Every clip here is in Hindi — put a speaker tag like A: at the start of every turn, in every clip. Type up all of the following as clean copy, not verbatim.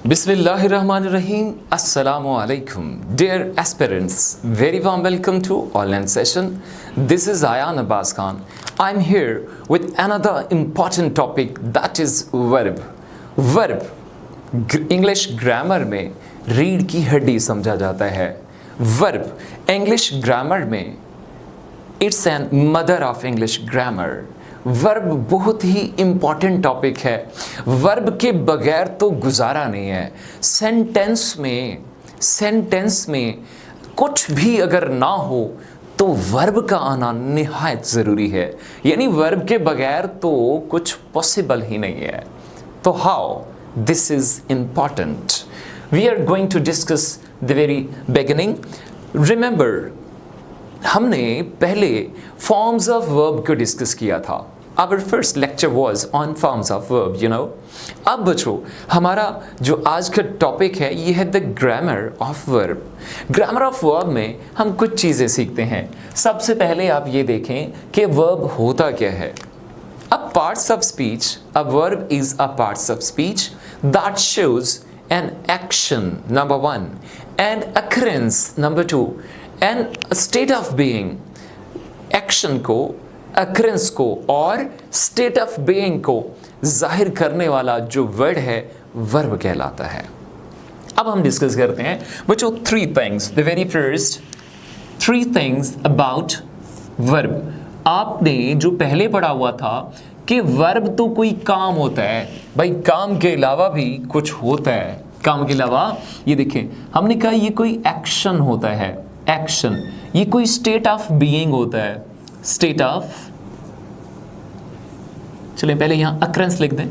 A: Bismillahirrahmanirrahim. Assalamu alaikum. Dear aspirants, very warm welcome to online session. This is Ayan Abbas Khan. I'm here with another important topic, that is verb. Verb English grammar में रीढ़ की हड्डी समझा जाता है. Verb English grammar में it's an mother of English grammar. Verb बहुत ही इम्पॉर्टेंट टॉपिक है. वर्ब के बगैर तो गुजारा नहीं है. सेंटेंस में कुछ भी अगर ना हो तो वर्ब का आना निहायत ज़रूरी है. यानी वर्ब के बगैर तो कुछ पॉसिबल ही नहीं है. तो how this is important. We are going to discuss the very beginning. Remember, हमने पहले फॉर्म्स ऑफ वर्ब को डिस्कस किया था. Our first lecture was on forms of verb, you know. अब बच्चों, हमारा जो आज का टॉपिक है ये है the grammar of verb. Grammar of verb में हम कुछ चीज़ें सीखते हैं. सबसे पहले आप ये देखें कि वर्ब होता क्या है. A parts of speech, a verb is a parts of speech that shows an action number 1 and occurrence number 2 and state of being. Action को, अकरेंस को और स्टेट ऑफ बीइंग को जाहिर करने वाला जो वर्ड है वर्ब कहलाता है. अब हम डिस्कस करते हैं बच्चों 3 things. The very first 3 things about verb. आपने जो पहले पढ़ा हुआ था कि वर्ब तो कोई काम होता है. भाई काम के अलावा भी कुछ होता है. काम के अलावा ये देखें, हमने कहा ये कोई एक्शन होता है. एक्शन, ये कोई स्टेट ऑफ बीइंग होता है. स्टेट ऑफ, चलिए पहले यहां अकरेंस लिख दें.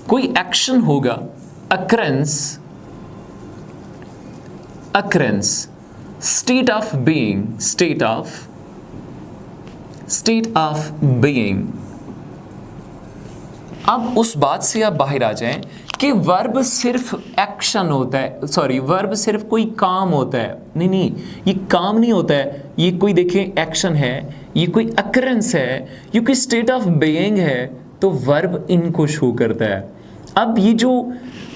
A: कोई एक्शन होगा, occurrence, occurrence. State of being, state of being. अब उस बात से आप बाहर आ जाएं कि वर्ब सिर्फ एक्शन होता है. सॉरी, वर्ब सिर्फ कोई काम होता है. नहीं, ये काम नहीं होता है. ये कोई देखें एक्शन है, ये कोई अकरेंस है, ये कोई स्टेट ऑफ बीइंग है, तो वर्ब इनको शो करता है. अब ये जो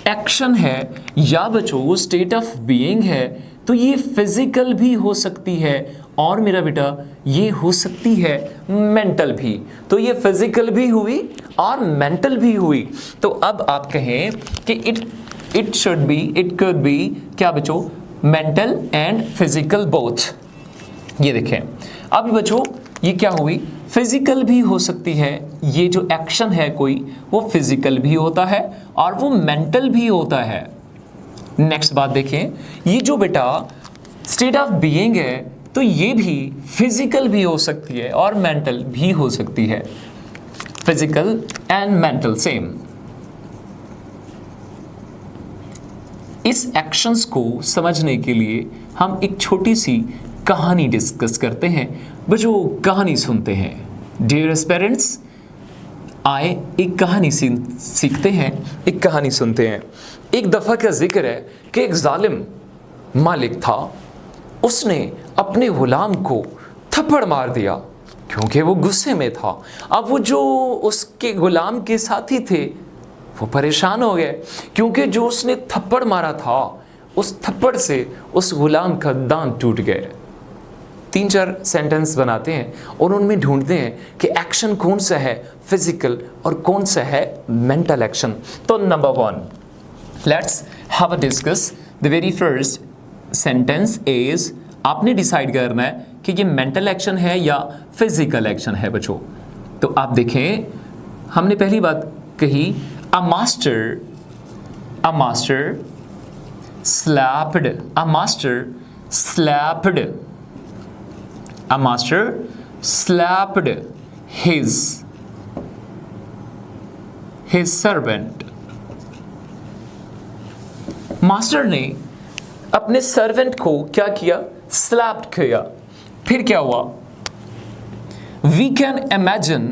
A: एक्शन है या बच्चों वो स्टेट ऑफ बीइंग है, तो ये फिजिकल भी हो सकती है और मेरा बेटा ये हो सकती है मेंटल भी. तो ये फिजिकल भी हुई और मेंटल भी हुई. तो अब आप कहें कि it should be, it could be क्या बच्चों, मेंटल एंड फिजिकल बोथ. ये देखें, अब बच्चों ये क्या हुई, फिजिकल भी हो सकती है. ये जो एक्शन है कोई, वो फिजिकल भी होता है और वो मेंटल भी होता है. नेक्स्ट बात देखें, ये जो बेटा स्टेट ऑफ बीइंग है तो ये भी फिजिकल भी हो सकती है और मेंटल भी हो सकती है. Physical and mental same. इस एक्शंस को समझने के लिए हम एक छोटी सी कहानी डिस्कस करते हैं. बच्चों कहानी सुनते हैं. डियर पेरेंट्स, आए एक कहानी सीखते हैं, एक कहानी सुनते हैं. एक दफ़ा का जिक्र है कि एक जालिम मालिक था. उसने अपने गुलाम को थप्पड़ मार दिया क्योंकि वो गुस्से में था. अब वो जो उसके गुलाम के साथी थे वो परेशान हो गए क्योंकि जो उसने थप्पड़ मारा था उस थप्पड़ से उस गुलाम का दांत टूट गए. 3-4 सेंटेंस बनाते हैं और उनमें ढूंढते हैं कि एक्शन कौन सा है फिजिकल और कौन सा है मेंटल एक्शन. तो number 1, let's have a discuss. The very first sentence is, आपने डिसाइड करना है कि ये मेंटल एक्शन है या फिजिकल एक्शन है बच्चों. तो आप देखें, हमने पहली बात कही, a master slapped, a master slapped, a master slapped his servant. Master ने अपने सर्वेंट को क्या किया, स्लैप्ड किया. फिर क्या हुआ, we can imagine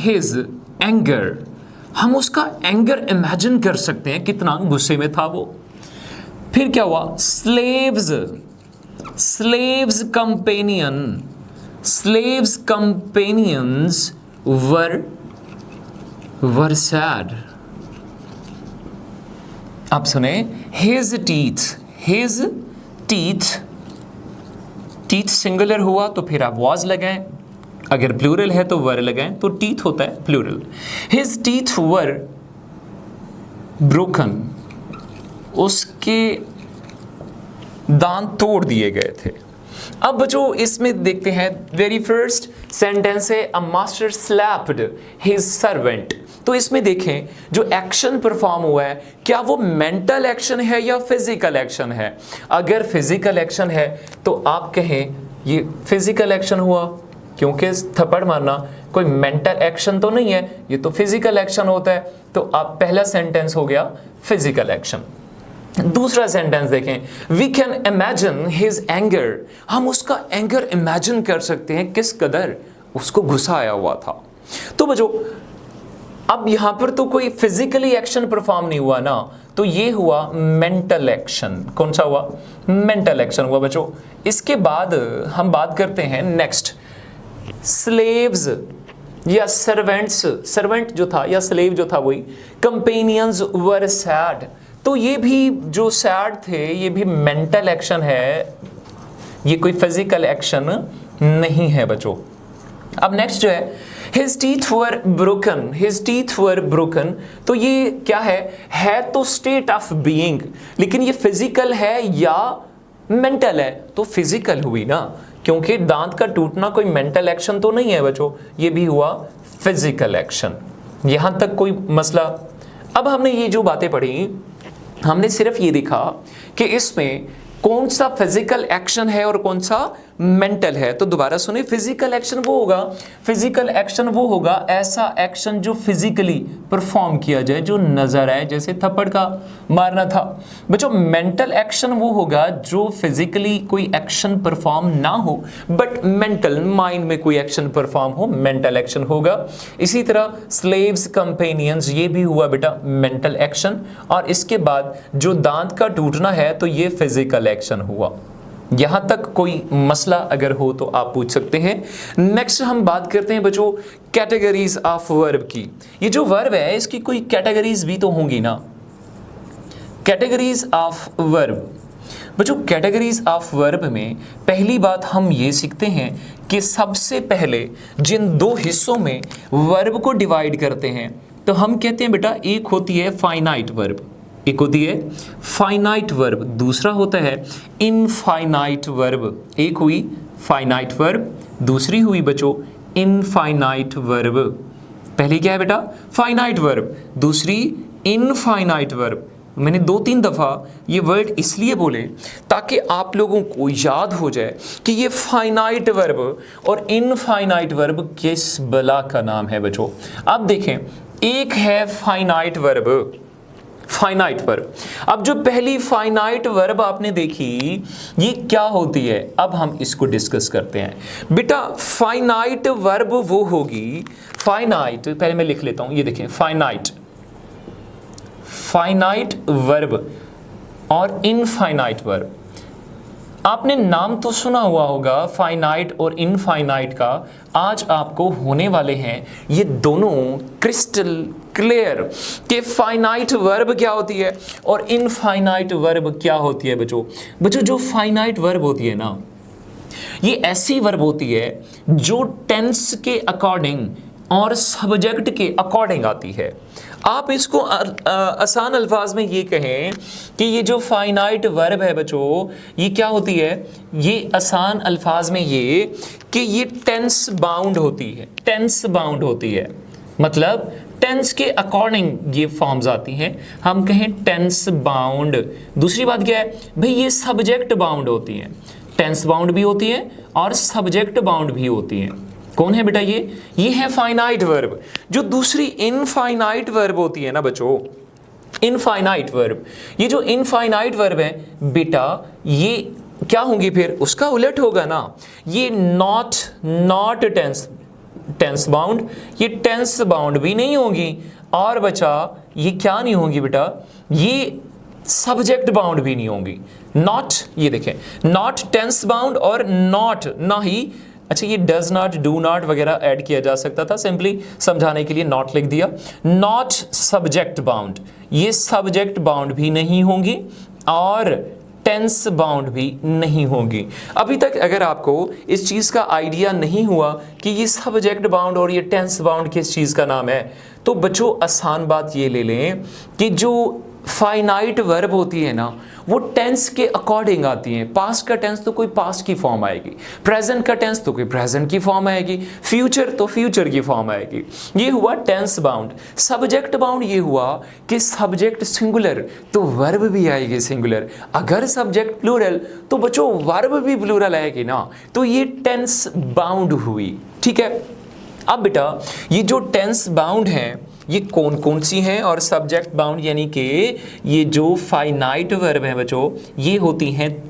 A: his anger. हम उसका एंगर इमेजिन कर सकते हैं, कितना गुस्से में था वो. फिर क्या हुआ, slaves companion slaves companions were sad. आप सुने, his teeth सिंगुलर हुआ तो फिर आप was लगाएं, अगर प्लूरल है तो वर लगाएं, तो टीथ होता है plural. his teeth were broken, उसके दांत तोड़ दिए गए थे। अब बच्चों इसमें देखते हैं, वेरी फर्स्ट सेंटेंस है a master slapped his servant. तो इसमें देखें जो एक्शन परफॉर्म हुआ है, क्या वो मेंटल एक्शन है या फिजिकल एक्शन है? अगर फिजिकल एक्शन है तो आप कहें ये फिजिकल एक्शन हुआ, क्योंकि थप्पड़ मारना कोई मेंटल एक्शन तो नहीं है, ये तो फिजिकल एक्शन होता है। तो आप पहला सेंटेंस हो गया फिजिकल एक्शन। दूसरा सेंटेंस देखें, we can imagine his anger, हम उसका एंगर इमेजिन कर सकते हैं, किस कदर उसको गुस्सा आया हुआ था। तो बच्चों अब यहां पर तो कोई फिजिकली एक्शन परफॉर्म नहीं हुआ ना, तो ये हुआ मेंटल एक्शन। कौन सा हुआ? मेंटल एक्शन हुआ बच्चों। इसके बाद हम बात करते हैं नेक्स्ट, स्लेव्स या सर्वेंट्स, सर्वेंट जो था या स्लेव जो था वही, कंपेनियंस वर सैड, तो ये भी जो सैड थे ये भी मेंटल एक्शन है, ये कोई फिजिकल एक्शन नहीं है बच्चों। अब नेक्स्ट जो है, his teeth were broken, his teeth were broken, तो ये क्या है तो स्टेट ऑफ बीइंग, लेकिन ये फिजिकल है या मेंटल है? तो फिजिकल हुई ना, क्योंकि दांत का टूटना कोई मेंटल एक्शन तो नहीं है बच्चों, ये भी हुआ फिजिकल एक्शन। यहां तक कोई मसला? अब हमने ये जो बातें पढ़ी, हमने सिर्फ ये देखा कि इसमें कौन सा फिजिकल एक्शन है और कौन सा मेंटल है। तो दोबारा सुने, फिजिकल एक्शन वो होगा ऐसा एक्शन जो फिजिकली परफॉर्म किया जाए, जो नजर आए, जैसे थप्पड़ का मारना था बच्चों। मेंटल एक्शन वो होगा जो फिजिकली कोई एक्शन परफॉर्म ना हो, बट मेंटल माइंड में कोई एक्शन परफॉर्म हो, मेंटल एक्शन होगा। इसी तरह स्लेव्स कंपेनियंस, ये भी हुआ बेटा मेंटल एक्शन। और इसके बाद जो दांत का टूटना है तो ये फिजिकल एक्शन हुआ। यहां तक कोई मसला अगर हो तो आप पूछ सकते हैं। नेक्स्ट हम बात करते हैं बच्चों कैटेगरीज ऑफ वर्ब की। ये जो वर्ब है इसकी कोई कैटेगरीज भी तो होंगी ना। कैटेगरीज ऑफ वर्ब बच्चों, कैटेगरीज ऑफ वर्ब में पहली बात हम ये सीखते हैं कि सबसे पहले जिन दो हिस्सों में वर्ब को डिवाइड करते हैं तो हम कहते हैं बेटा, एक होती है फाइनाइट वर्ब, एक होती है फाइनाइट वर्ब, दूसरा होता है इनफाइनाइट वर्ब। एक हुई फाइनाइट वर्ब, दूसरी हुई बच्चों इनफाइनाइट वर्ब। पहली क्या है बेटा? फाइनाइट वर्ब, दूसरी इनफाइनाइट वर्ब। मैंने 2-3 दफ़ा ये वर्ड इसलिए बोले ताकि आप लोगों को याद हो जाए कि ये फाइनाइट वर्ब और इनफाइनाइट वर्ब किस बला का नाम है बच्चों। अब देखें, एक है फाइनाइट वर्ब, फाइनाइट वर्ब। अब जो पहली फाइनाइट वर्ब आपने देखी ये क्या होती है, अब हम इसको डिस्कस करते हैं बेटा। फाइनाइट वर्ब वो होगी, फाइनाइट पहले मैं लिख लेता हूं, ये देखें फाइनाइट, फाइनाइट वर्ब और इनफाइनाइट वर्ब। आपने नाम तो सुना हुआ होगा फाइनाइट और इनफाइनाइट का, आज आपको होने वाले हैं ये दोनों क्रिस्टल क्लियर कि फाइनाइट वर्ब क्या होती है और इनफाइनाइट वर्ब क्या होती है बच्चों। बच्चों जो फाइनाइट वर्ब होती है ना, ये ऐसी वर्ब होती है जो टेंस के अकॉर्डिंग और सब्जेक्ट के अकॉर्डिंग आती है। आप इसको आसान अल्फाज में ये कहें कि ये जो फाइनाइट वर्ब है बच्चों, ये क्या होती है, ये आसान अल्फाज में ये कि ये टेंस बाउंड होती है, टेंस बाउंड होती है, मतलब टेंस के अकॉर्डिंग ये फॉर्म्स आती हैं। हम कहें टेंस बाउंड। दूसरी बात क्या है भाई, ये सब्जेक्ट बाउंड होती हैं, टेंस बाउंड भी होती है और सब्जेक्ट बाउंड भी होती हैं। कौन है बेटा? ये है फाइनाइट वर्ब। जो दूसरी इनफाइनाइट वर्ब होती है ना बच्चों, इनफाइनाइट वर्ब, ये जो इनफाइनाइट वर्ब है बेटा, ये क्या होंगी फिर? उसका उलट होगा ना, ये नॉट टेंस बाउंड, ये टेंस बाउंड भी नहीं होगी। और बच्चा ये क्या नहीं होंगी बेटा, ये सब्जेक्ट बाउंड भी नहीं होंगी। नॉट, ये देखें, नॉट टेंस बाउंड और नॉट ना ही अच्छा, ये डज नॉट, डू नॉट वगैरह ऐड किया जा सकता था, सिंपली समझाने के लिए नॉट लिख दिया। नॉट सब्जेक्ट बाउंड, ये सब्जेक्ट बाउंड भी नहीं होंगी और टेंस बाउंड भी नहीं होगी। अभी तक अगर आपको इस चीज़ का आइडिया नहीं हुआ कि ये सब्जेक्ट बाउंड और ये टेंस बाउंड किस चीज़ का नाम है, तो बच्चों आसान बात ये ले लें कि जो फाइनाइट वर्ब होती है ना, वो टेंस के अकॉर्डिंग आती हैं। पास्ट का टेंस तो कोई पास्ट की फॉर्म आएगी, प्रेजेंट का टेंस तो कोई प्रेजेंट की फॉर्म आएगी, फ्यूचर तो फ्यूचर की फॉर्म आएगी। ये हुआ टेंस बाउंड। सब्जेक्ट बाउंड ये हुआ कि सब्जेक्ट सिंगुलर तो वर्ब भी आएगी सिंगुलर। अगर सब्जेक्ट प्लूरल तो बच्चों वर्ब भी प्लूरल आएगी ना, तो ये टेंस बाउंड हुई। ठीक है, अब बेटा ये जो टेंस बाउंड है ये कौन कौन सी हैं, और सब्जेक्ट बाउंड यानी कि ये जो फाइनाइट वर्ब है बच्चों, ये होती हैं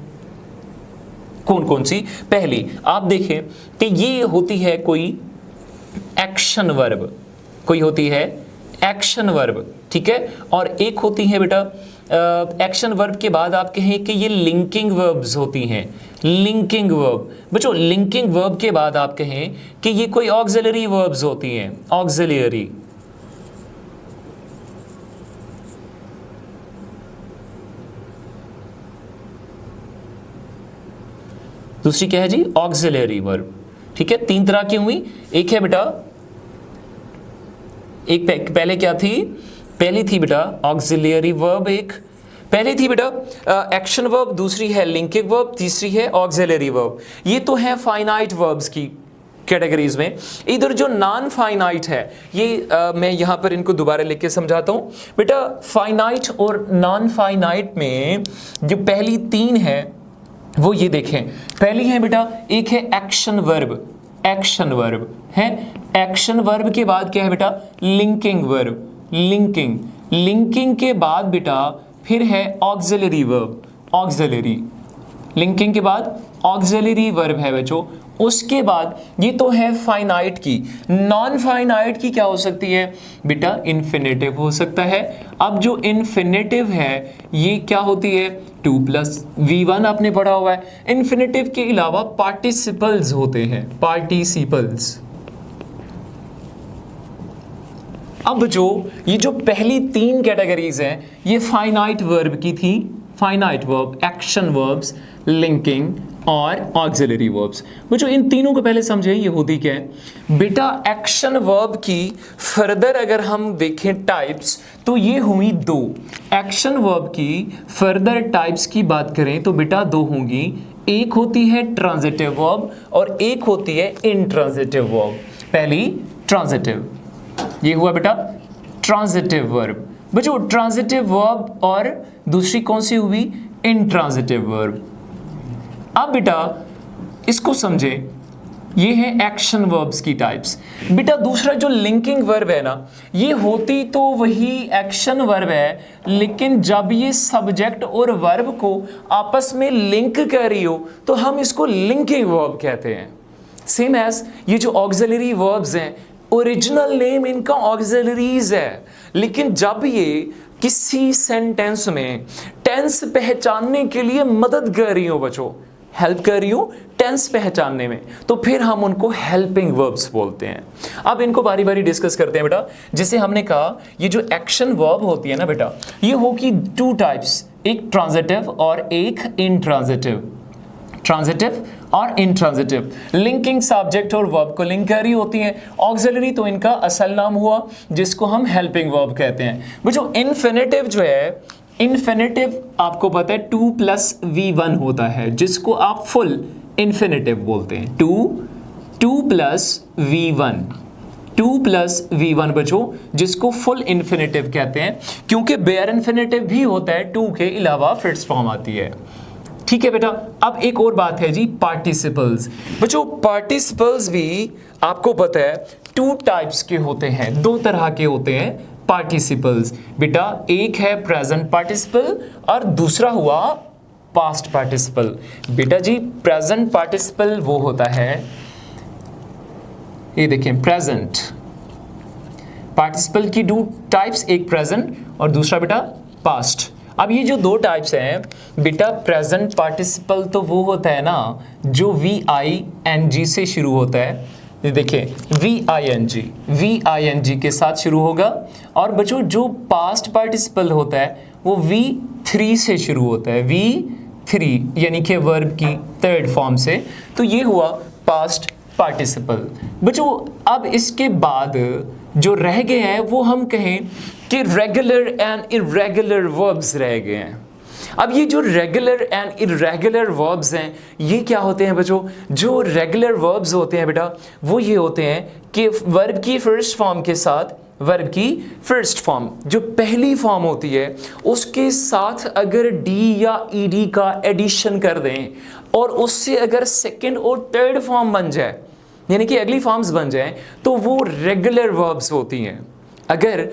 A: कौन कौन सी। पहली आप देखें कि ये होती है कोई एक्शन वर्ब, कोई होती है एक्शन वर्ब, ठीक है। और एक होती है बेटा एक्शन वर्ब के बाद आप कहें कि ये लिंकिंग वर्ब्स होती हैं, लिंकिंग वर्ब। बच्चों लिंकिंग वर्ब के बाद आप कहें कि ये कोई ऑक्सिलरी वर्ब्स होती हैं, ऑक्सिलरी। दूसरी क्या है जी, ऑक्सिलरी वर्ब। ठीक है, तीन तरह की हुई। एक है बेटा, एक पहले क्या थी, पहली थी बेटा ऑक्सिलरी वर्ब, एक पहले थी बेटा एक्शन वर्ब, दूसरी है लिंकिंग वर्ब, तीसरी है ऑक्सिलरी वर्ब। ये तो है फाइनाइट वर्ब्स की कैटेगरीज में। इधर जो नॉन फाइनाइट है ये मैं यहाँ पर इनको दोबारा लिख के समझाता हूँ बेटा। फाइनाइट और नॉन फाइनाइट में जो पहली तीन है वो ये देखें। पहली है बेटा, एक है एक्शन वर्ब, एक्शन वर्ब है। एक्शन वर्ब के बाद क्या है बेटा, लिंकिंग वर्ब, लिंकिंग। लिंकिंग के बाद बेटा फिर है ऑक्सिलरी वर्ब, ऑक्सिलरी। लिंकिंग के बाद ऑक्सिलरी वर्ब है बच्चों। उसके बाद ये तो है फाइनाइट की। नॉन फाइनाइट की क्या हो सकती है बेटा, इन्फिनेटिव हो सकता है। अब जो इन्फिनेटिव है ये क्या होती है, 2+V1 आपने पढ़ा हुआ है। इन्फिनेटिव के अलावा पार्टिसिपल्स होते हैं, पार्टिसिपल्स। अब ये जो पहली तीन कैटेगरीज हैं ये फाइनाइट वर्ब की थी, finite verb, action verbs, linking और ऑक्सिलरी वर्ब्स। बच्चों इन तीनों को पहले समझे ये होती क्या है बेटा। एक्शन वर्ब की फर्दर अगर हम देखें टाइप्स तो ये हुई दो। एक्शन वर्ब की फर्दर टाइप्स की बात करें तो बेटा दो होंगी, एक होती है ट्रांजिटिव वर्ब और एक होती है इनट्रांजिटिव वर्ब। पहली ट्रांजिटिव, ये हुआ बेटा ट्रांजिटिव वर्ब। बच्चों ट्रांजिटिव वर्ब और दूसरी कौन सी हुई, इनट्रांजिटिव वर्ब। अब बेटा इसको समझे, ये है एक्शन वर्ब्स की टाइप्स। बेटा दूसरा जो लिंकिंग वर्ब है ना, ये होती तो वही एक्शन वर्ब है, लेकिन जब ये सब्जेक्ट और वर्ब को आपस में लिंक कर रही हो तो हम इसको लिंकिंग वर्ब कहते हैं। सेम एज ये जो ऑक्सिलरी वर्ब्स हैं, ओरिजिनल नेम इनका ऑक्सिलरीज है, लेकिन जब ये किसी सेंटेंस में टेंस पहचानने के लिए मदद कर रही हो बच्चों, हेल्प कर रही हूँ टेंस पहचानने में, तो फिर हम उनको हेल्पिंग वर्ब्स बोलते हैं। अब इनको बारी बारी डिस्कस करते हैं बेटा। जैसे हमने कहा ये जो एक्शन वर्ब होती है ना बेटा, ये होगी टू टाइप्स, एक ट्रांजिटिव और एक इनट्रांजिटिव। ट्रांजिटिव और इनट्रांजिटिव लिंकिंग सब्जेक्ट और वर्ब को लिंक कर रही होती हैं। ऑक्सिलरी तो इनका असल नाम हुआ जिसको हम हेल्पिंग वर्ब कहते हैं। बच्चों इन्फिनेटिव जो है, इन्फिनेटिव आपको पता है 2+V1 होता है, जिसको आप फुल इन्फिनेटिव बोलते हैं। 2+V1, 2+V1 बच्चों, जिसको फुल इन्फिनेटिव कहते हैं, क्योंकि बेयर इन्फिनेटिव भी होता है, 2 के अलावा फिट्स फॉर्म आती है। ठीक है बेटा। अब एक और बात है जी, पार्टिसिपल्स। बच्चों पार्टिसिपल्स भी आपको पता है 2 टाइप्स के होते हैं, 2 तरह के होते हैं पार्टिसिपल्स बेटा। एक है प्रेजेंट पार्टिसिपल और दूसरा हुआ पास्ट पार्टिसिपल। बेटा जी प्रेजेंट पार्टिसिपल वो होता है, ये देखें प्रेजेंट पार्टिसिपल की 2 टाइप्स, एक प्रेजेंट और दूसरा बेटा पास्ट। अब ये जो दो टाइप्स हैं बेटा, प्रेजेंट पार्टिसिपल तो वो होता है ना जो VING से शुरू होता है। ये देखिए VING के साथ शुरू होगा, और बच्चों जो पास्ट पार्टिसिपल होता है वो V3 से शुरू होता है, V3 यानी कि वर्ब की थर्ड फॉर्म से। तो ये हुआ पास्ट पार्टिसिपल। बच्चों अब इसके बाद जो रह गए हैं वो हम कहें कि रेगुलर एंड इर्रेगुलर वर्ब्स रह गए हैं। अब ये जो रेगुलर एंड इर्रेगुलर वर्ब्स हैं ये क्या होते हैं बच्चों? जो रेगुलर वर्ब्स होते हैं बेटा वो ये होते हैं कि वर्ब की फर्स्ट फॉर्म के साथ, वर्ब की फर्स्ट फॉर्म जो पहली फॉर्म होती है उसके साथ अगर डी या ईडी का एडिशन कर दें और उससे अगर सेकंड और थर्ड फॉर्म बन जाए, यानी कि अगली फॉर्म्स बन जाए, तो वो रेगुलर वर्ब्स होती हैं। अगर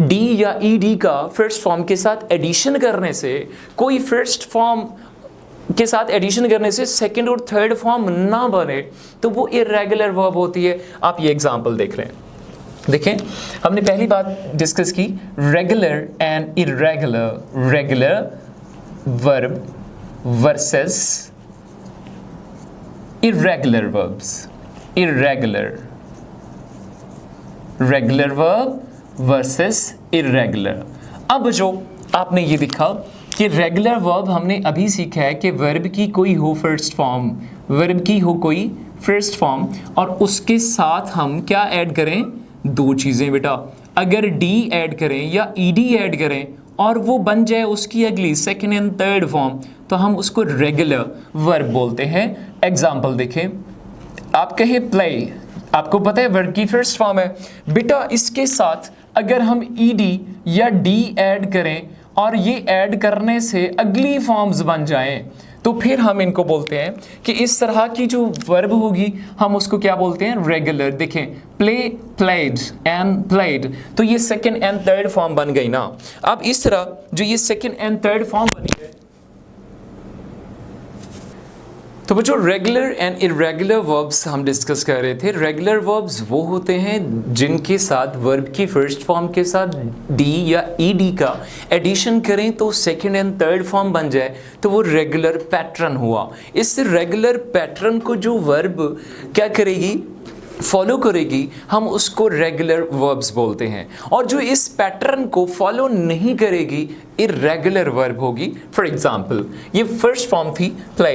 A: डी या ईडी का फर्स्ट फॉर्म के साथ एडिशन करने से, कोई फर्स्ट फॉर्म के साथ एडिशन करने से सेकंड और थर्ड फॉर्म ना बने तो वो इर्रेगुलर वर्ब होती है। आप ये एग्जांपल देख लें। देखें, हमने पहली बात डिस्कस की regular and irregular, regular verb versus irregular verbs, irregular, regular verb versus irregular. अब जो आपने ये देखा कि रेगुलर वर्ब हमने अभी सीखा है कि वर्ब की कोई हो फर्स्ट फॉर्म, वर्ब की हो कोई फर्स्ट फॉर्म और उसके साथ हम क्या ऐड करें? दो चीज़ें बेटा, अगर डी ऐड करें या ईडी ऐड करें और वो बन जाए उसकी अगली सेकेंड एंड थर्ड फॉर्म तो हम उसको रेगुलर वर्ब बोलते हैं। एग्जाम्पल देखें, आप कहें प्ले, आपको पता है वर्ब की फर्स्ट फॉर्म है बेटा, इसके साथ अगर हम ईडी या डी ऐड करें और ये ऐड करने से अगली फॉर्म्स बन जाएं तो फिर हम इनको बोलते हैं कि इस तरह की जो वर्ब होगी हम उसको क्या बोलते हैं? रेगुलर। देखें, प्ले, प्लेड एंड प्लेड, तो ये सेकंड एंड थर्ड फॉर्म बन गई ना। अब इस तरह जो ये सेकंड एंड थर्ड फॉर्म बनी है, तो बच्चों रेगुलर एंड इर्रेगुलर वर्ब्स हम डिस्कस कर रहे थे। रेगुलर वर्ब्स वो होते हैं जिनके साथ वर्ब की फर्स्ट फॉर्म के साथ डी या ईडी का एडिशन करें तो सेकंड एंड थर्ड फॉर्म बन जाए, तो वो रेगुलर पैटर्न हुआ। इस रेगुलर पैटर्न को जो वर्ब क्या करेगी? फॉलो करेगी, हम उसको रेगुलर वर्ब्स बोलते हैं। और जो इस पैटर्न को फॉलो नहीं करेगी इर्रेगुलर वर्ब होगी। फॉर एग्जांपल ये फर्स्ट फॉर्म थी प्ले,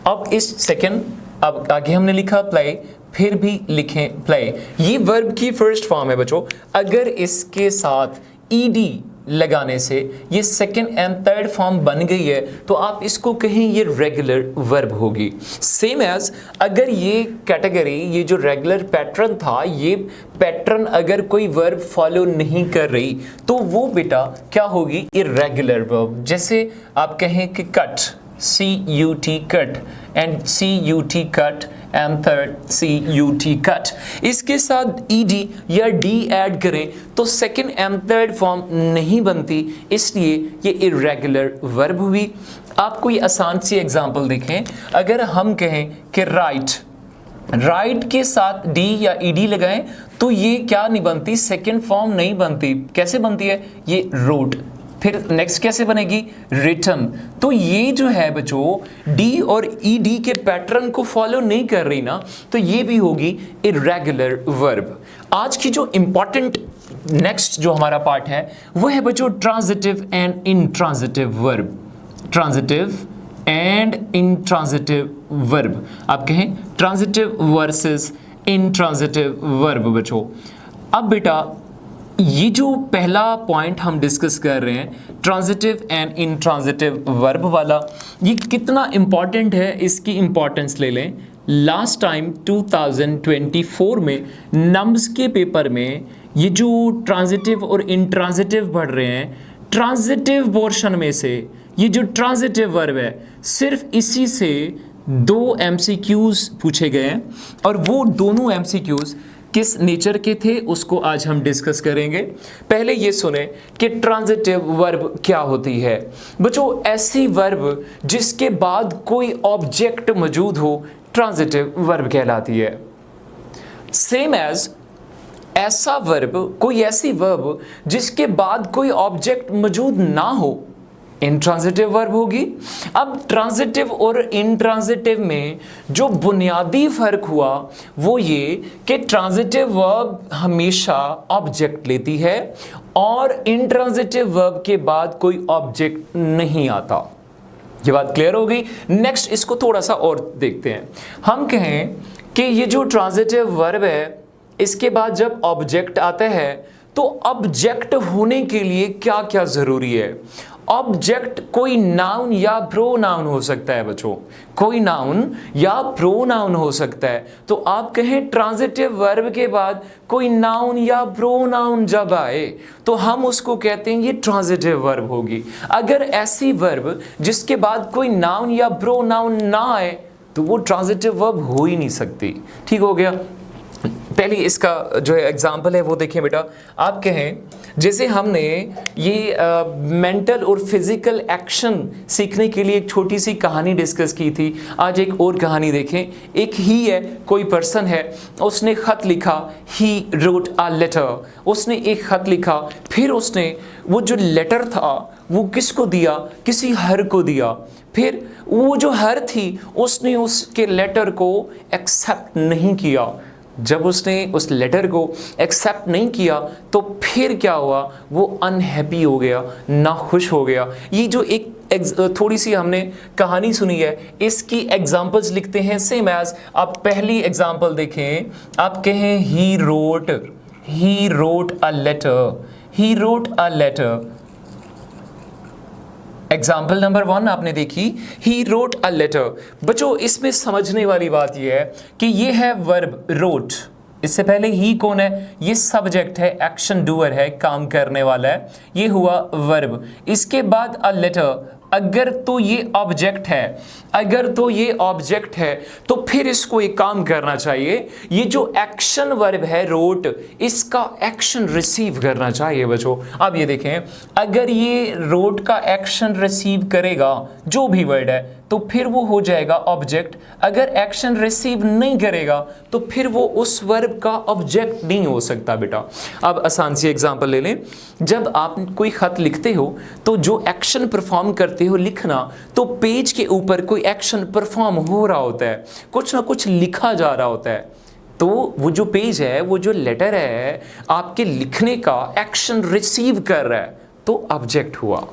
A: अब इस सेकंड, अब आगे हमने लिखा प्ले, फिर भी लिखें प्ले, ये वर्ब की फर्स्ट फॉर्म है बच्चों। अगर इसके साथ ईडी लगाने से ये सेकंड एंड थर्ड फॉर्म बन गई है तो आप इसको कहें ये रेगुलर वर्ब होगी। सेम एज अगर ये कैटेगरी, ये जो रेगुलर पैटर्न था, ये पैटर्न अगर कोई वर्ब फॉलो नहीं कर रही तो वो बेटा क्या होगी? Irregular verb. जैसे आप कहें कि cut, CUT cut and CUT cut and third CUT cut, इसके साथ ED या D ऐड करें तो सेकंड एंड थर्ड फॉर्म नहीं बनती, इसलिए ये इर्रेगुलर वर्ब हुई। आप कोई आसान सी एग्जांपल देखें, अगर हम कहें कि राइट, राइट के साथ D या ED लगाएं तो ये क्या नहीं बनती? सेकंड फॉर्म नहीं बनती। कैसे बनती है? ये रोट। फिर नेक्स्ट कैसे बनेगी? रिटन। तो ये जो है बच्चों डी और ईडी के पैटर्न को फॉलो नहीं कर रही ना, तो ये भी होगी इर्रेगुलर वर्ब। आज की जो इंपॉर्टेंट नेक्स्ट जो हमारा पार्ट है वो है बच्चों transitive and intransitive verb. Transitive and intransitive verb, आप कहें ट्रांजिटिव वर्सेस इंट्रांजिटिव वर्ब बच्चों। अब बेटा ये जो पहला पॉइंट हम डिस्कस कर रहे हैं ट्रांजिटिव एंड इंट्रांजिटिव वर्ब वाला, ये कितना इंपॉर्टेंट है इसकी इंपॉर्टेंस ले लें। लास्ट टाइम 2024 में नम्स के पेपर में ये जो ट्रांजिटिव और इंट्रांजिटिव पढ़ रहे हैं, ट्रांजिटिव पोर्शन में से ये जो ट्रांजिटिव वर्ब है सिर्फ इसी से 2 MCQs पूछे गए हैं और वो दोनों MCQs किस नेचर के थे उसको आज हम डिस्कस करेंगे। पहले ये सुने कि ट्रांजिटिव वर्ब क्या होती है। बच्चों ऐसी वर्ब जिसके बाद कोई ऑब्जेक्ट मौजूद हो ट्रांजिटिव वर्ब कहलाती है। सेम एज ऐसा वर्ब, कोई ऐसी वर्ब जिसके बाद कोई ऑब्जेक्ट मौजूद ना हो इंट्रांजिटिव वर्ब होगी। अब ट्रांजिटिव और इंट्रांजिटिव में जो बुनियादी फर्क हुआ वो ये कि ट्रांजिटिव वर्ब हमेशा ऑब्जेक्ट लेती है और इंट्रांजिटिव वर्ब के बाद कोई ऑब्जेक्ट नहीं आता। ये बात क्लियर हो गई। नेक्स्ट इसको थोड़ा सा और देखते हैं। हम कहें कि ये जो ट्रांजिटिव वर्ब है इसके बाद जब ऑब्जेक्ट आता है तो ऑब्जेक्ट होने के लिए क्या क्या जरूरी है। ऑब्जेक्ट कोई नाउन या प्रोनाउन हो सकता है बच्चों, कोई नाउन या प्रोनाउन हो सकता है। तो आप कहें ट्रांजिटिव वर्ब के बाद कोई नाउन या प्रोनाउन जब आए तो हम उसको कहते हैं ये ट्रांजिटिव वर्ब होगी। अगर ऐसी वर्ब जिसके बाद कोई नाउन या प्रोनाउन ना आए तो वो ट्रांजिटिव वर्ब हो ही नहीं सकती। ठीक हो गया। पहली इसका जो है एग्जाम्पल है वो देखिए बेटा। आप कहें जैसे हमने ये मेंटल और फिजिकल एक्शन सीखने के लिए एक छोटी सी कहानी डिस्कस की थी। आज एक और कहानी देखें। एक ही है, कोई पर्सन है, उसने ख़त लिखा, ही रोट अ लेटर। उसने एक ख़त लिखा, फिर उसने वो जो लेटर था वो किसको दिया, किसी हर को दिया। फिर वो जो हर थी उसने उसके लेटर को एक्सेप्ट नहीं किया। जब उसने उस लेटर को एक्सेप्ट नहीं किया तो फिर क्या हुआ, वो अनहैप्पी हो गया, नाखुश हो गया। ये जो एक थोड़ी सी हमने कहानी सुनी है इसकी एग्जांपल्स लिखते हैं सेम एज। आप पहली एग्जांपल देखें। आप कहें he wrote a letter, he wrote a letter. Example number 1 आपने देखी, ही रोट अ लेटर। बच्चों इसमें समझने वाली बात यह है कि ये है वर्ब रोट। इससे पहले ही कौन है, ये सब्जेक्ट है, एक्शन डूअर है, काम करने वाला है। ये हुआ वर्ब। इसके बाद अ लेटर, अगर तो ये ऑब्जेक्ट है, अगर तो ये ऑब्जेक्ट है तो फिर इसको एक काम करना चाहिए। ये जो एक्शन वर्ब है रोट, इसका एक्शन रिसीव करना चाहिए बच्चों। अब ये देखें, अगर ये रोट का एक्शन रिसीव करेगा जो भी वर्ड है तो फिर वो हो जाएगा ऑब्जेक्ट। अगर एक्शन रिसीव नहीं करेगा तो फिर वो उस वर्ब का ऑब्जेक्ट नहीं हो सकता बेटा। अब आसान सी एग्जांपल ले लें। जब आप कोई खत लिखते हो तो जो एक्शन परफॉर्म करते हो लिखना, तो पेज के ऊपर कोई एक्शन परफॉर्म हो रहा होता है, कुछ ना कुछ लिखा जा रहा होता है। तो वो जो पेज है, वो जो लेटर है, आपके लिखने का एक्शन रिसीव कर रहा है, तो ऑब्जेक्ट हुआ।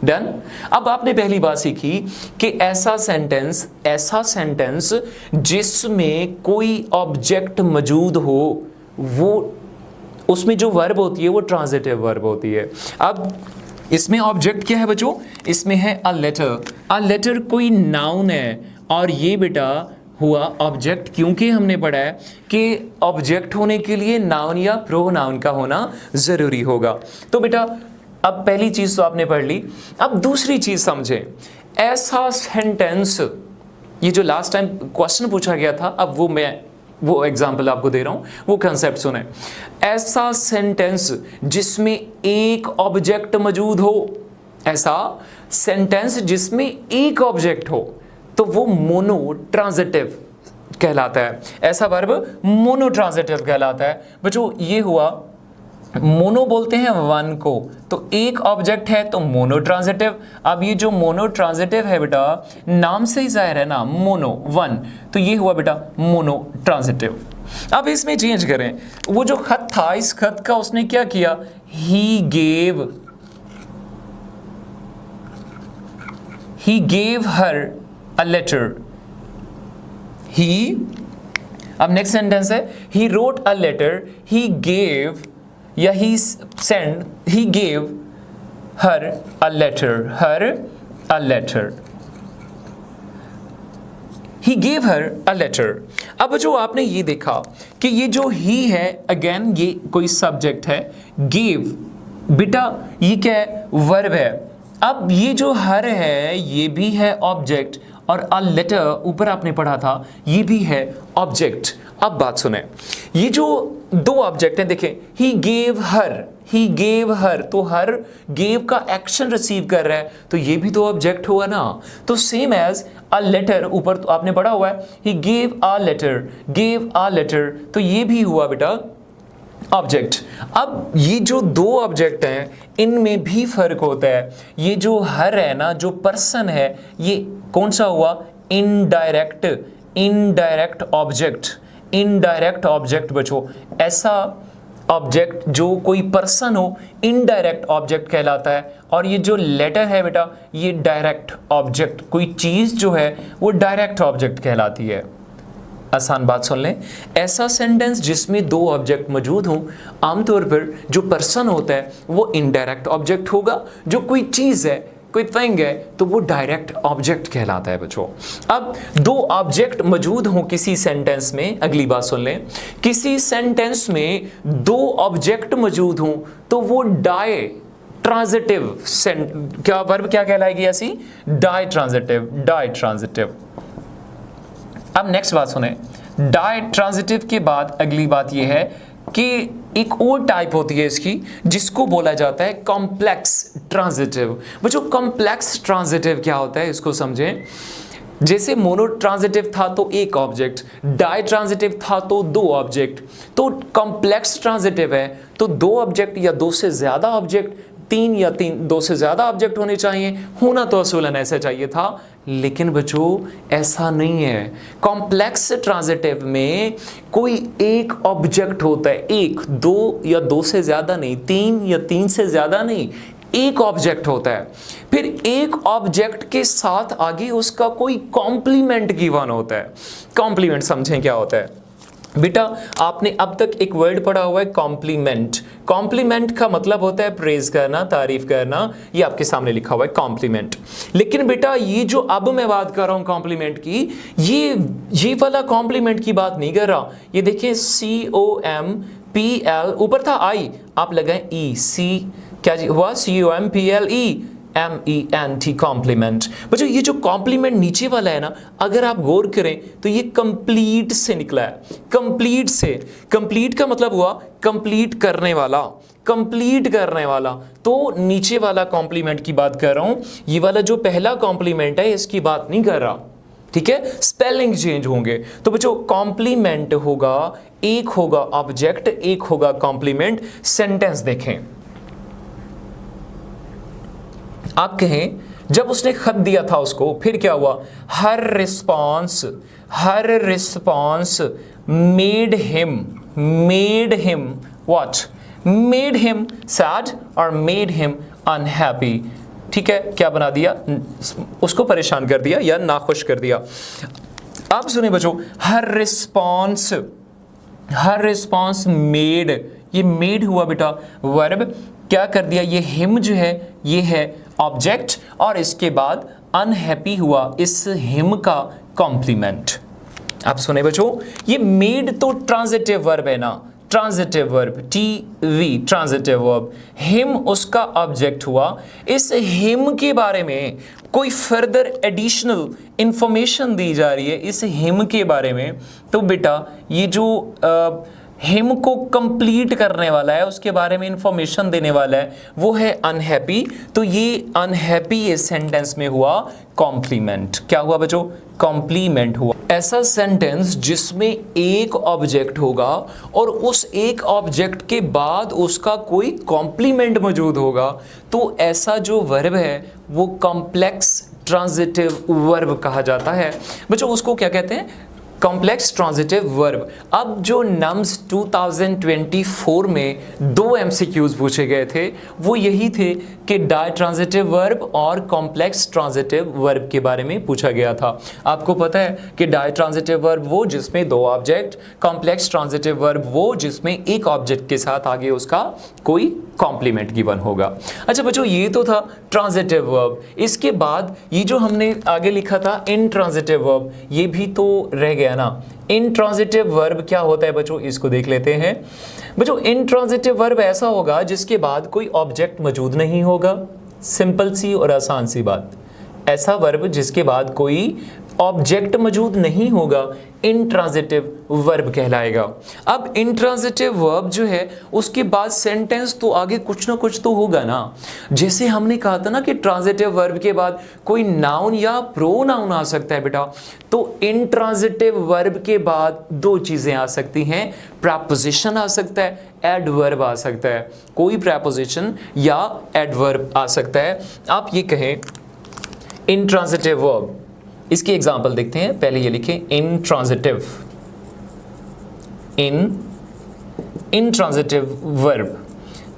A: डन। अब आपने पहली बात सीखी कि ऐसा सेंटेंस जिसमें कोई ऑब्जेक्ट मौजूद हो, वो उसमें जो वर्ब होती है वो ट्रांजिटिव वर्ब होती है। अब इसमें ऑब्जेक्ट क्या है बच्चों, इसमें है अ लेटर। अ लेटर कोई नाउन है और ये बेटा हुआ ऑब्जेक्ट, क्योंकि हमने पढ़ा है कि ऑब्जेक्ट होने के लिए नाउन या प्रोनाउन का होना जरूरी होगा। तो बेटा अब पहली चीज तो आपने पढ़ ली। अब दूसरी चीज समझें। ऐसा सेंटेंस, ये जो लास्ट टाइम क्वेश्चन पूछा गया था, अब वो एग्जाम्पल आपको दे रहा हूं, वो कंसेप्ट सुने। ऐसा सेंटेंस जिसमें एक ऑब्जेक्ट मौजूद हो, ऐसा सेंटेंस जिसमें एक ऑब्जेक्ट हो, तो वो मोनो ट्रांजिटिव कहलाता है। ऐसा वर्ब मोनो ट्रांजिटिव कहलाता है। बच्चों ये हुआ, मोनो बोलते हैं वन को, तो एक ऑब्जेक्ट है तो मोनो ट्रांजिटिव। अब ये जो मोनो ट्रांजिटिव है बेटा, नाम से ही जाहिर है ना, मोनो वन, तो ये हुआ बेटा मोनो ट्रांजिटिव। अब इसमें चेंज करें। वो जो खत था, इस खत का उसने क्या किया, he gave her a letter. अब नेक्स्ट सेंटेंस है, he wrote a letter, he gave या he gave her a letter, he gave her a letter। अब जो आपने ये देखा कि ये जो he है, अगेन ये कोई सब्जेक्ट है, give बेटा ये क्या है, वर्ब है। अब ये जो हर है ये भी है ऑब्जेक्ट, और अ लेटर ऊपर आपने पढ़ा था ये भी है ऑब्जेक्ट। अब बात सुने, ये जो दो ऑब्जेक्ट हैं देखें, ही गेव हर, तो हर गेव का एक्शन रिसीव कर रहा है, तो ये भी तो ऑब्जेक्ट हुआ ना। तो सेम एज अ लेटर, ऊपर तो आपने पढ़ा हुआ है, ही गेव अ लेटर, तो ये भी हुआ बेटा ऑब्जेक्ट। अब ये जो दो ऑब्जेक्ट हैं इनमें भी फर्क होता है। ये जो हर है ना, जो पर्सन है, ये कौन सा हुआ? Indirect, indirect object, indirect object बच्चों। ऐसा ऑब्जेक्ट जो कोई पर्सन हो इनडायरेक्ट ऑब्जेक्ट कहलाता है। और ये जो लेटर है बेटा, ये डायरेक्ट ऑब्जेक्ट, कोई चीज जो है वो डायरेक्ट ऑब्जेक्ट कहलाती है। आसान बात सुन लें, ऐसा सेंटेंस जिसमें दो ऑब्जेक्ट मौजूद हों, आमतौर पर जो पर्सन होता है वो इनडायरेक्ट ऑब्जेक्ट होगा, जो कोई चीज़ है, कोई थिंग है, तो वो डायरेक्ट ऑब्जेक्ट कहलाता है बच्चों। अब दो ऑब्जेक्ट मौजूद हों किसी सेंटेंस में, अगली बात सुन लें, किसी सेंटेंस में दो ऑब्जेक्ट मौजूद हों तो वो डाई ट्रांजिटिव क्या वर्ब क्या कहलाएगी? ऐसी डाई ट्रांजिटिव, डाई ट्रांजिटिव। अब नेक्स्ट बात सुने, डाई ट्रांजिटिव के बाद अगली बात यह है कि एक और टाइप होती है इसकी जिसको बोला जाता है कॉम्प्लेक्स ट्रांजिटिव। बच्चों कॉम्प्लेक्स ट्रांजिटिव क्या होता है इसको समझें। जैसे मोनो ट्रांजिटिव था तो एक ऑब्जेक्ट, डाई ट्रांजिटिव था तो दो ऑब्जेक्ट, तो कॉम्प्लेक्स ट्रांजिटिव है तो दो ऑब्जेक्ट या दो से ज्यादा ऑब्जेक्ट, तीन या दो से ज्यादा ऑब्जेक्ट होने चाहिए। होना तो असूलन ऐसा चाहिए था, लेकिन बच्चों ऐसा नहीं है। कॉम्प्लेक्स ट्रांजिटिव में कोई एक ऑब्जेक्ट होता है, एक, दो या दो से ज्यादा नहीं, तीन या तीन से ज्यादा नहीं, एक ऑब्जेक्ट होता है। फिर एक ऑब्जेक्ट के साथ आगे उसका कोई कॉम्प्लीमेंट गिवन होता है। कॉम्प्लीमेंट समझें क्या होता है बेटा? आपने अब तक एक वर्ड पढ़ा हुआ है कॉम्प्लीमेंट। कॉम्प्लीमेंट का मतलब होता है प्रेज करना, तारीफ करना। ये आपके सामने लिखा हुआ है कॉम्प्लीमेंट। लेकिन बेटा ये जो अब मैं बात कर रहा हूं कॉम्प्लीमेंट की, ये वाला कॉम्प्लीमेंट की बात नहीं कर रहा। ये देखिए COMPL, ऊपर था I, आप लगाएं E, C क्या हुआ? COMPLEMENT, complement. बच्चों ये जो कॉम्प्लीमेंट नीचे वाला है ना, अगर आप गौर करें तो ये कंप्लीट से निकला है। कंप्लीट से, कंप्लीट का मतलब हुआ कंप्लीट करने वाला, कंप्लीट करने वाला। तो नीचे वाला कॉम्प्लीमेंट की बात कर रहा हूं, ये वाला जो पहला कॉम्प्लीमेंट है इसकी बात नहीं कर रहा, ठीक है? स्पेलिंग चेंज होंगे। तो बच्चों कॉम्प्लीमेंट होगा, एक होगा ऑब्जेक्ट, एक होगा कॉम्प्लीमेंट। सेंटेंस देखें, आप कहें जब उसने खत दिया था उसको, फिर क्या हुआ? Her response made him what? Made him sad और मेड हिम अनहैप्पी। ठीक है, क्या बना दिया? उसको परेशान कर दिया या नाखुश कर दिया। आप सुने बच्चों, हर रिस्पॉन्स मेड, ये मेड हुआ बेटा वर्ब, क्या कर दिया? ये हिम जो है ये है ऑब्जेक्ट, और इसके बाद अनहैप्पी हुआ इस हिम का कॉम्प्लीमेंट। आप सुने बच्चों, ये मेड तो ट्रांजिटिव वर्ब है ना, transitive verb, TV transitive verb. Him उसका ऑब्जेक्ट हुआ। इस हिम के बारे में कोई फर्दर एडिशनल इंफॉर्मेशन दी जा रही है इस हिम के बारे में, तो बेटा ये जो हिम को कंप्लीट करने वाला है, उसके बारे में इंफॉर्मेशन देने वाला है, वो है अनहैप्पी। तो ये अनहैप्पी इस सेंटेंस में हुआ कॉम्प्लीमेंट। क्या हुआ बच्चों? कॉम्प्लीमेंट हुआ। ऐसा सेंटेंस जिसमें एक ऑब्जेक्ट होगा और उस एक ऑब्जेक्ट के बाद उसका कोई कॉम्प्लीमेंट मौजूद होगा, तो ऐसा जो वर्ब है वो कॉम्प्लेक्स ट्रांजिटिव वर्ब कहा जाता है। बच्चों उसको क्या कहते हैं? Complex transitive verb. अब जो नम्स 2024 में 2 MCQs पूछे गए थे वो यही थे कि डाई ट्रांजिटिव वर्ब और कॉम्प्लेक्स ट्रांजिटिव वर्ब के बारे में पूछा गया था। आपको पता है कि डाई ट्रांजिटिव वर्ब वो जिसमें दो ऑब्जेक्ट, कॉम्प्लेक्स ट्रांजिटिव वर्ब वो जिसमें एक ऑब्जेक्ट के साथ आगे उसका कोई कॉम्प्लीमेंट गिवन होगा। अच्छा बच्चों, ये तो था ट्रांजिटिव वर्ब। इसके बाद ये जो हमने आगे लिखा था इनट्रांजिटिव वर्ब, ये भी तो रह गया ना। इनट्रांजिटिव वर्ब क्या होता है बच्चों, इसको देख लेते हैं। बच्चों इनट्रांजिटिव वर्ब ऐसा होगा जिसके बाद कोई ऑब्जेक्ट मौजूद नहीं होगा। सिंपल सी और आसान सी बात। ऐसा वर्ब जिसके बाद कोई ऑब्जेक्ट मौजूद नहीं होगा, इंट्रांजिटिव वर्ब कहलाएगा। अब इंट्रांजिटिव वर्ब जो है उसके बाद सेंटेंस तो आगे कुछ ना कुछ तो होगा ना। जैसे हमने कहा था ना कि ट्रांजिटिव वर्ब के बाद कोई नाउन या प्रोनाउन आ सकता है बेटा, तो इंट्रांजिटिव वर्ब के बाद दो चीजें आ सकती हैं, प्रेपोजिशन आ सकता है, एडवर्ब आ सकता है। कोई प्रेपोजिशन या एडवर्ब आ सकता है। आप ये कहें इंट्रांजिटिव वर्ब, इसकी एग्जांपल देखते हैं। पहले ये लिखें इंट्रांजिटिव, इंट्रांजिटिव वर्ब।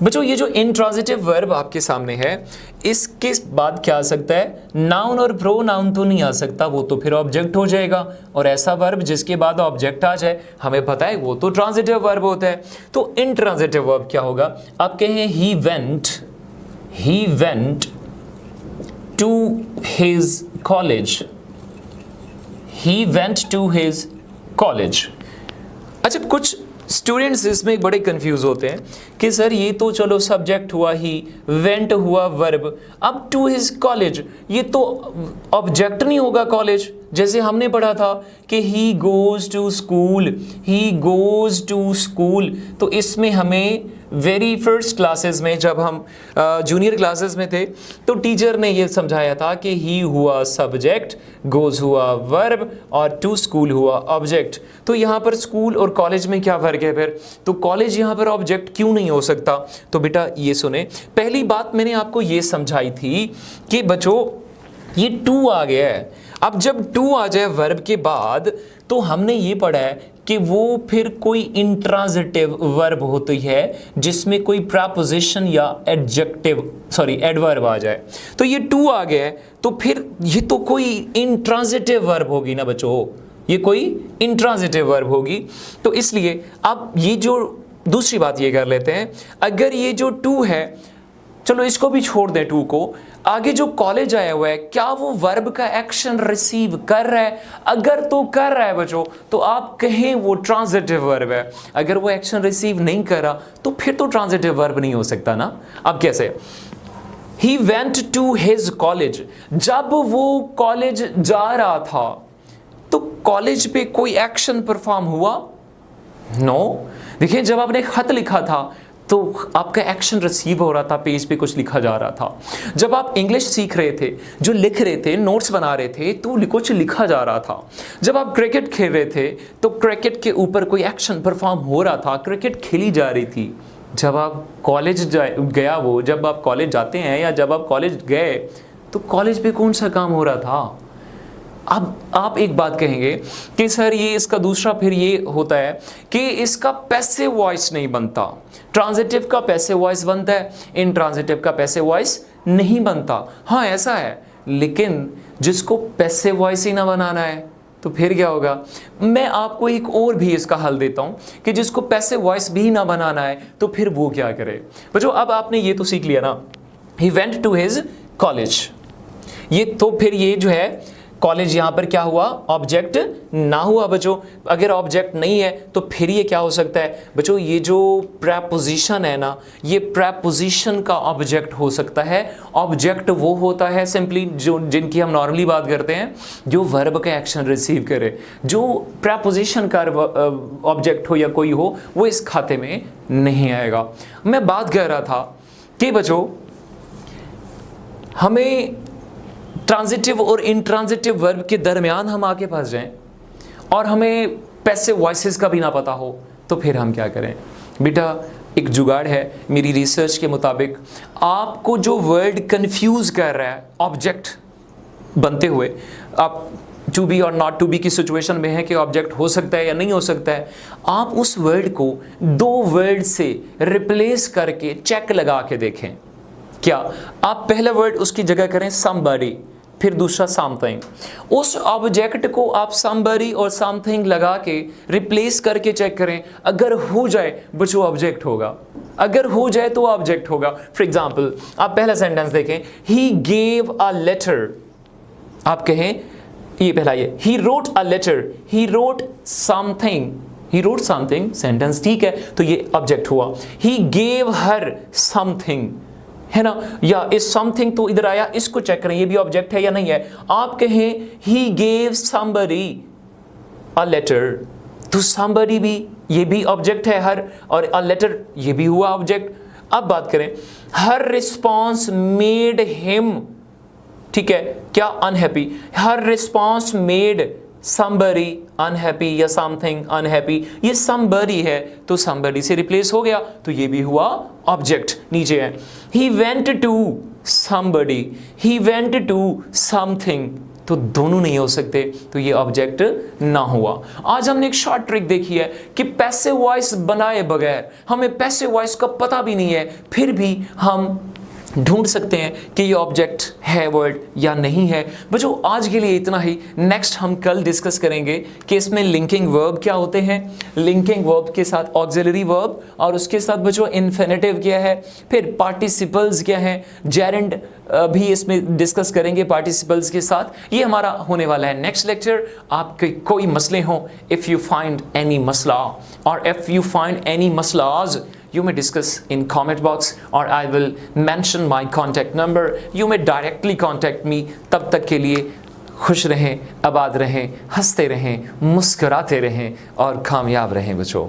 A: बच्चों ये जो इंट्रांजिटिव वर्ब आपके सामने है, इसके बाद क्या आ सकता है? नाउन और प्रोनाउन तो नहीं आ सकता, वो तो फिर ऑब्जेक्ट हो जाएगा। और ऐसा वर्ब जिसके बाद ऑब्जेक्ट आ जाए, हमें पता है वो तो ट्रांजिटिव वर्ब होता है। तो इंट्रांजिटिव वर्ब क्या होगा? आप कहें he went to his college, he went to his college. अच्छा, कुछ स्टूडेंट्स इसमें बड़े कंफ्यूज होते हैं कि सर ये तो चलो सब्जेक्ट हुआ, ही वेंट हुआ वर्ब, अब टू हिज कॉलेज ये तो ऑब्जेक्ट नहीं होगा कॉलेज। जैसे हमने पढ़ा था कि he goes to school, he goes to school. तो इसमें हमें वेरी फर्स्ट क्लासेस में, जब हम जूनियर क्लासेस में थे, तो टीचर ने ये समझाया था कि ही हुआ सब्जेक्ट, गोज हुआ वर्ब और टू स्कूल हुआ ऑब्जेक्ट। तो यहाँ पर स्कूल और कॉलेज में क्या फर्क है फिर? तो कॉलेज यहाँ पर ऑब्जेक्ट क्यों नहीं हो सकता? तो बेटा ये सुने, पहली बात मैंने आपको ये समझाई थी कि बच्चों ये टू आ गया है। अब जब टू आ जाए वर्ब के बाद, तो हमने ये पढ़ा है कि वो फिर कोई इंट्रांजिटिव वर्ब होती है जिसमें कोई प्रेपोजिशन या एडवर्ब आ जाए। तो ये टू आ गया है, तो फिर ये तो कोई इंट्रांजिटिव वर्ब होगी ना बच्चों, ये कोई इंट्रांजिटिव वर्ब होगी। तो इसलिए अब ये जो दूसरी बात ये कर लेते हैं, अगर ये जो टू है, चलो इसको भी छोड़ दें टू को, आगे जो कॉलेज आया हुआ है क्या वो वर्ब का एक्शन रिसीव कर रहा है? अगर तो कर रहा है बच्चों, तो आप कहें वो ट्रांजिटिव वर्ब है। अगर वो एक्शन रिसीव नहीं कर रहा, तो फिर तो ट्रांजिटिव वर्ब नहीं हो सकता ना। अब कैसे? He went to his college, जब वो कॉलेज जा रहा था, तो कॉलेज पे कोई एक्शन परफॉर्म हुआ? नो। देखिए, जब आपने खत लिखा था तो आपका एक्शन रिसीव हो रहा था, पेज पे कुछ लिखा जा रहा था। जब आप इंग्लिश सीख रहे थे, जो लिख रहे थे, नोट्स बना रहे थे, तो कुछ लिखा जा रहा था। जब आप क्रिकेट खेल रहे थे, तो क्रिकेट के ऊपर कोई एक्शन परफॉर्म हो रहा था, क्रिकेट खेली जा रही थी। जब आप कॉलेज गया, वो जब आप कॉलेज जाते हैं या जब आप कॉलेज गए, तो कॉलेज पे कौन सा काम हो रहा था? अब आप एक बात कहेंगे कि सर ये इसका दूसरा फिर ये होता है कि इसका पैसिव वॉइस नहीं बनता। ट्रांजिटिव का पैसिव वॉइस बनता है, इंट्रांजिटिव का पैसिव वॉइस नहीं बनता। हाँ ऐसा है, लेकिन जिसको पैसिव वॉइस ही ना बनाना है तो फिर क्या होगा? मैं आपको एक और भी इसका हल देता हूं कि जिसको पैसिव वॉइस भी ना बनाना है तो फिर वो क्या करे। बच्चों अब आपने ये तो सीख लिया ना, he went to his college, ये तो फिर ये जो है कॉलेज यहाँ पर क्या हुआ? ऑब्जेक्ट ना हुआ बच्चों। अगर ऑब्जेक्ट नहीं है तो फिर ये क्या हो सकता है बच्चों? ये जो प्रेपोजिशन है ना, ये प्रेपोजिशन का ऑब्जेक्ट हो सकता है। ऑब्जेक्ट वो होता है सिंपली जो जिनकी हम नॉर्मली बात करते हैं, जो वर्ब का एक्शन रिसीव करे। जो प्रेपोजिशन का ऑब्जेक्ट हो या कोई हो, वो इस खाते में नहीं आएगा। मैं बात कर रहा था कि बच्चों हमें ट्रांजिटिव और इंट्रांजिटिव वर्ब के दरमियान हम आके फंस जाएं और हमें पैसिव वॉइसेस का भी ना पता हो, तो फिर हम क्या करें? बेटा एक जुगाड़ है मेरी रिसर्च के मुताबिक। आपको जो वर्ड कंफ्यूज कर रहा है ऑब्जेक्ट बनते हुए, आप टू बी और नॉट टू बी की सिचुएशन में है कि ऑब्जेक्ट हो सकता है या नहीं हो सकता है, आप उस वर्ड को दो वर्ड से रिप्लेस करके चेक लगा के देखें। क्या आप पहला वर्ड उसकी जगह करें somebody, फिर दूसरा समथिंग, उस ऑब्जेक्ट को आप somebody और समथिंग लगा के रिप्लेस करके चेक करें। अगर हो जाए बच्चों ऑब्जेक्ट होगा, अगर हो जाए तो ऑब्जेक्ट होगा। फॉर एग्जाम्पल आप पहला सेंटेंस देखें, ही गेव अ लेटर, आप कहें ये पहला ये, he wrote a letter, he wrote something, he wrote something, sentence ठीक है, तो ये ऑब्जेक्ट हुआ। ही गेव हर समथिंग, है ना, या इज समथिंग तो इधर आया, इसको चेक करें ये भी ऑब्जेक्ट है या नहीं है। आप कहें he gave somebody a letter, तो somebody भी ये भी ऑब्जेक्ट है हर, और अ लेटर ये भी हुआ ऑब्जेक्ट। अब बात करें हर रिस्पॉन्स मेड हिम, ठीक है, क्या अनहैप्पी, हर रिस्पॉन्स मेड somebody अनहैप्पी या समथिंग अनहैप्पी, ये somebody है तो somebody से रिप्लेस हो गया, तो ये भी हुआ ऑब्जेक्ट। नीचे है he went to somebody, he went to something, तो दोनों नहीं हो सकते, तो ये ऑब्जेक्ट ना हुआ। आज हमने एक शॉर्ट ट्रिक देखी है कि पैसिव वॉइस बनाए बगैर, हमें पैसिव वॉइस का पता भी नहीं है, फिर भी हम ढूंढ सकते हैं कि ये ऑब्जेक्ट है वर्ड या नहीं है। बच्चों आज के लिए इतना ही, नेक्स्ट हम कल डिस्कस करेंगे कि इसमें लिंकिंग वर्ब क्या होते हैं, लिंकिंग वर्ब के साथ ऑक्सिलरी वर्ब, और उसके साथ बच्चों इन्फिनेटिव क्या है, फिर पार्टिसिपल्स क्या है, जेरेंड भी इसमें डिस्कस करेंगे पार्टिसिपल्स के साथ। ये हमारा होने वाला है नेक्स्ट लेक्चर। आपके कोई मसले हों, इफ़ यू फाइंड एनी मसला और इफ़ यू फाइंड एनी मसलाज, you may discuss in comment box or I will mention my contact number. You may directly contact me. तब तक के लिए खुश रहें, आबाद रहें, हंसते रहें, मुस्कुराते रहें और कामयाब रहें बच्चों।